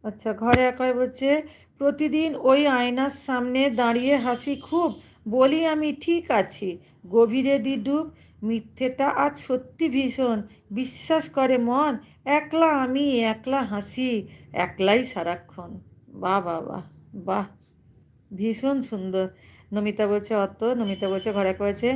আচ্ছা, ঘরে একাই বলছে, প্রতিদিন ওই আয়নার সামনে দাঁড়িয়ে হাসি খুব, বলি আমি ঠিক আছি, গভীরে দি ডুব, মিথ্যেটা আজ সত্যি ভীষণ, বিশ্বাস করে মন, একলা আমি একলা হাসি, একলাই সারাক্ষণ। বাহ বাহ বাহ, বাহ, ভীষণ সুন্দর। নমিতা বলছে অত, নমিতা বলছে ঘরে একা বলছে,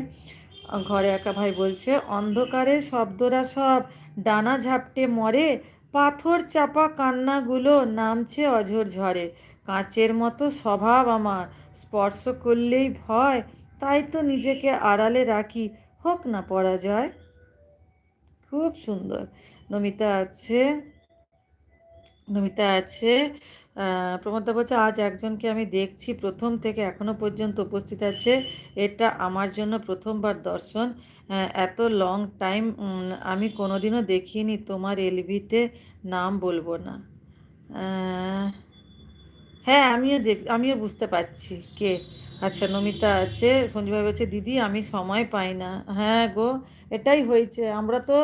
ঘরে একা ভাই বলছে, অন্ধকারে শব্দরা সব ডানা ঝাপটে মরে, পাথর চাপা কান্নাগুলো নামছে অঝোর ঝরে, কাঁচের মতো স্বভাব আমার, স্পর্শ করলেই ভয়, তাই তো নিজেকে আড়ালে রাখি, হোক না পরাজয়। খুব সুন্দর। নমিতা আছে, নমিতা আছে, প্রমোদা বলছে, আজ একজনকে আমি দেখছি প্রথম থেকে এখনো পর্যন্ত উপস্থিত আছে, এটা আমার জন্য প্রথমবার দর্শন, এত লং টাইম আমি কোনোদিনও দেখিনি, তোমার এলবিতে নাম বলবো না। আহ, হ্যাঁ, আমিও বুঝতে পারছি কে। আচ্ছা, নমিতা আছে, সঞ্জীব বলছে, দিদি আমি সময় পাই না। হ্যাঁ গো, এটাই হয়েছে, আমরা তো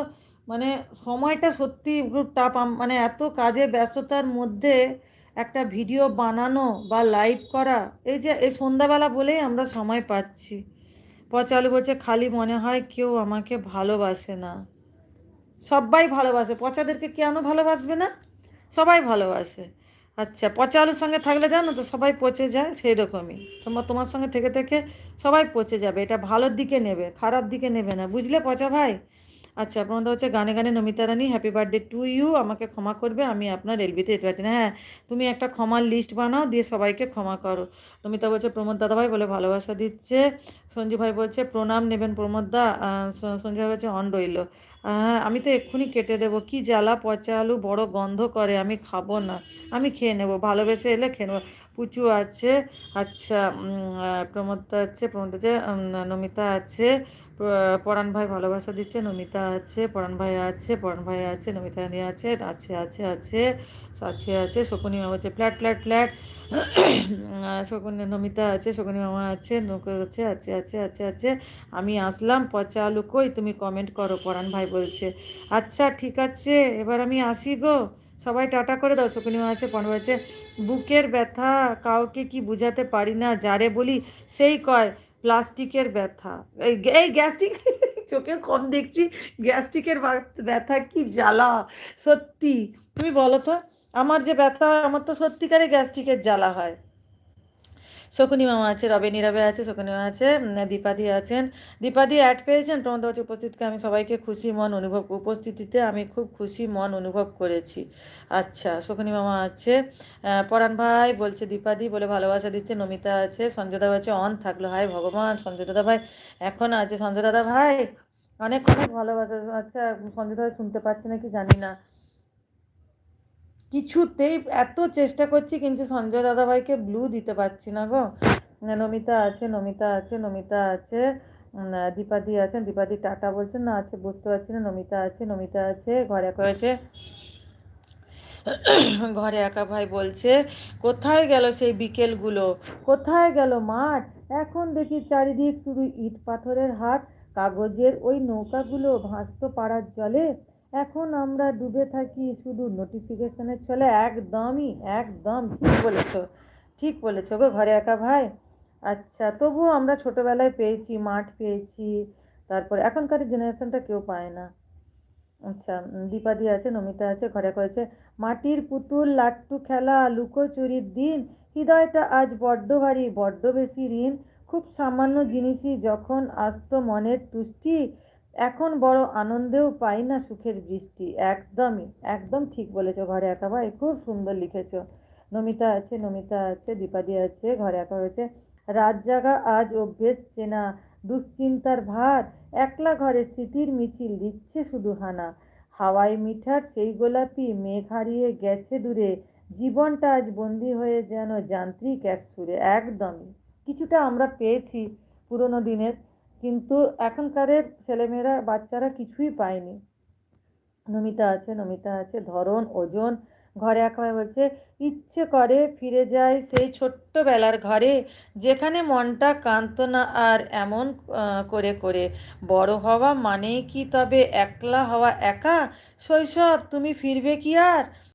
মানে সময়টা সত্যি খুব টাফ, মানে এত কাজে ব্যস্ততার মধ্যে একটা ভিডিও বানানো বা লাইভ করা, এই যে এই সন্ধ্যাবেলা বলেই আমরা সময় পাচ্ছি। পচালু বলছে, খালি মনে হয় কেউ আমাকে ভালোবাসে না। সবাই ভালোবাসে, পচাদেরকে কেন ভালোবাসবে না, সবাই ভালোবাসে। আচ্ছা, পচা আলুর সঙ্গে থাকলে জানো তো সবাই পচে যায়, সেই রকমই তোমার তোমার সঙ্গে থেকে থেকে সবাই পচে যাবে, এটা ভালোর দিকে নেবে, খারাপ দিকে নেবে না, বুঝলে পচা ভাই। আচ্ছা, আপনার হচ্ছে গানে গানে নমিতা রানী, হ্যাপি বার্থডে টু ইউ, আমাকে ক্ষমা করবে, আমি আপনার এলবিতে যেতে পারছি না। হ্যাঁ, তুমি একটা ক্ষমার লিস্ট বানাও, দিয়ে সবাইকে ক্ষমা করো। নমিতা বলছে, প্রমোদ দাদা ভাই বলে ভালোবাসা দিচ্ছে। সঞ্জু ভাই বলছে, প্রণাম নেবেন প্রমোদ দা। সঞ্জু ভাই বলছে, অন রইল। হ্যাঁ, আমি তো এক্ষুনি কেটে দেবো, কি জ্বালা, পচা আলু বড় গন্ধ করে, আমি খাবো না, আমি খেয়ে নেবো, ভালোবেসে এলে খেয়ে নেবো। পুচু আছে। আচ্ছা, প্রমোদা আছে, প্রমোদ আছে, নমিতা আছে, পরাণ ভাই ভালোবাসা দিচ্ছে, নমিতা আছে, পরাণ ভাই আছে, পরাণ ভাই আছে, নমিতা রানী আছে, আছে আছে আছে, আছে আছে, শকুনি মামা আছে, flat flat flat, Shakuni, Namita আছে, শকুনি মামা আছে, নৌকো আছে, আছে আছে আছে আছে, আমি আসলাম, পচা আলু কই, তুমি কমেন্ট করো, পরাণ ভাই বলছে। আচ্ছা ঠিক আছে, এবার আমি আসি গো, সবাই টাটা করে দাও। শকুনি মামা আছে, পরাণ ভাই আছে, বুকের ব্যথা কাউকে কি বুঝাতে পারি না, যারে বলি সেই কয় প্লাস্টিকের ব্যথা, এই এই গ্যাস্ট্রিক, চোখে কম দেখছি, গ্যাস্ট্রিকের ব্যথা কি জ্বালা, সত্যি। তুমি বলো তো, আমার যে ব্যথা হয়, আমার তো সত্যিকারে গ্যাস্ট্রিকের জ্বালা হয়। শকুনি মামা আছে, রবে নীরবে আছে, শকুনি মামা আছে, দীপাদি আছেন, দীপাদি অ্যাড পেয়েছেন, তোমাদের হচ্ছে উপস্থিতকে আমি সবাইকে খুশি মন অনুভব, উপস্থিতিতে আমি খুব খুশি মন অনুভব করেছি। আচ্ছা, শকুনি মামা আছে, পরাণ ভাই বলছে, দীপাদি বলে ভালোবাসা দিচ্ছে, নমিতা আছে, সঞ্জয় দাদা আছে, অন থাকলো, হায় ভগবান, সঞ্জয় দাদা ভাই এখন আছে, সঞ্জয় দাদা ভাই অনেক অনেক ভালোবাসা। আচ্ছা, সঞ্জয় দাদা শুনতে পাচ্ছি না কি জানি না, কিছুতেই এত চেষ্টা করছি কিন্তু সঞ্জয় দাদাভাইকে ব্লু দিতে পারছি না গো। নমিতা আছে, নমিতা আছে, নমিতা আছে, দীপাদি আছেন, দীপাদি টাটা বলছেন না, আছে বুঝতে পারছি না, নমিতা আছে, নমিতা আছে, ঘরে করেছে, ঘরে একা ভাই বলছে, কোথায় গেল সেই বিকেলগুলো, কোথায় গেল মাঠ, এখন দেখি চারিদিক শুধু ইট পাথরের হাট, কাগজের ওই নৌকাগুলো ভাসতো পাড়ার জলে, এখন আমরা ডুবে থাকি শুধু নোটিফিকেশনের ছলে। একদমই, একদম ঠিক বলেছো, ঠিক বলেছো গো ঘরে একা ভাই। আচ্ছা, তবুও আমরা ছোটবেলায় পেয়েছি, মাঠ পেয়েছি, তারপর এখনকার জেনারেশনটা কেউ পায় না। আচ্ছা, দীপাদি আছে, নমিতা আছে, ঘরে করেছে, মাটির পুতুল লাট্টু খেলা, লুকোচুরির দিন, হৃদয়টা আজ বড্ড ভারী, বড্ড বেশি ঋণ, খুব সামান্য জিনিসই যখন আসতো মনের তুষ্টি, এখন বড় আনন্দেও পাই না সুখের বৃষ্টি। একদমই, একদম ঠিক বলেছো ঘরে একা ভাই, খুব সুন্দর লিখেছো। নমিতা আছে, নমিতা আছে, দীপাদি আছে, ঘরে একা হয়েছে, রাত জাগা আজ অভ্যেস চেনা, দুশ্চিন্তার ভার, একলা ঘরে স্মৃতির মিছিল দিচ্ছে শুধু হানা, হাওয়ায় মিঠার সেই গোলাপি মেঘ হারিয়ে গেছে দূরে, জীবনটা আজ বন্দি হয়ে যেন যান্ত্রিক এক সুরে। একদমই, কিছুটা আমরা পেয়েছি পুরোনো দিনের, কিন্তু এখনকারের ছেলেমেয়েরা বাচ্চারা কিছুই পায়নি। নমিতা আছে, নমিতা আছে, ধরন ওজন, ঘরে একেবারে বলছে, ইচ্ছে করে ফিরে যায় সেই ছোট্টবেলার ঘরে, যেখানে মনটা কাঁদতো না আর এমন করে করে, বড় হওয়া মানেই কি তবে একলা হওয়া, একা, শৈশব তুমি ফিরবে কি আর,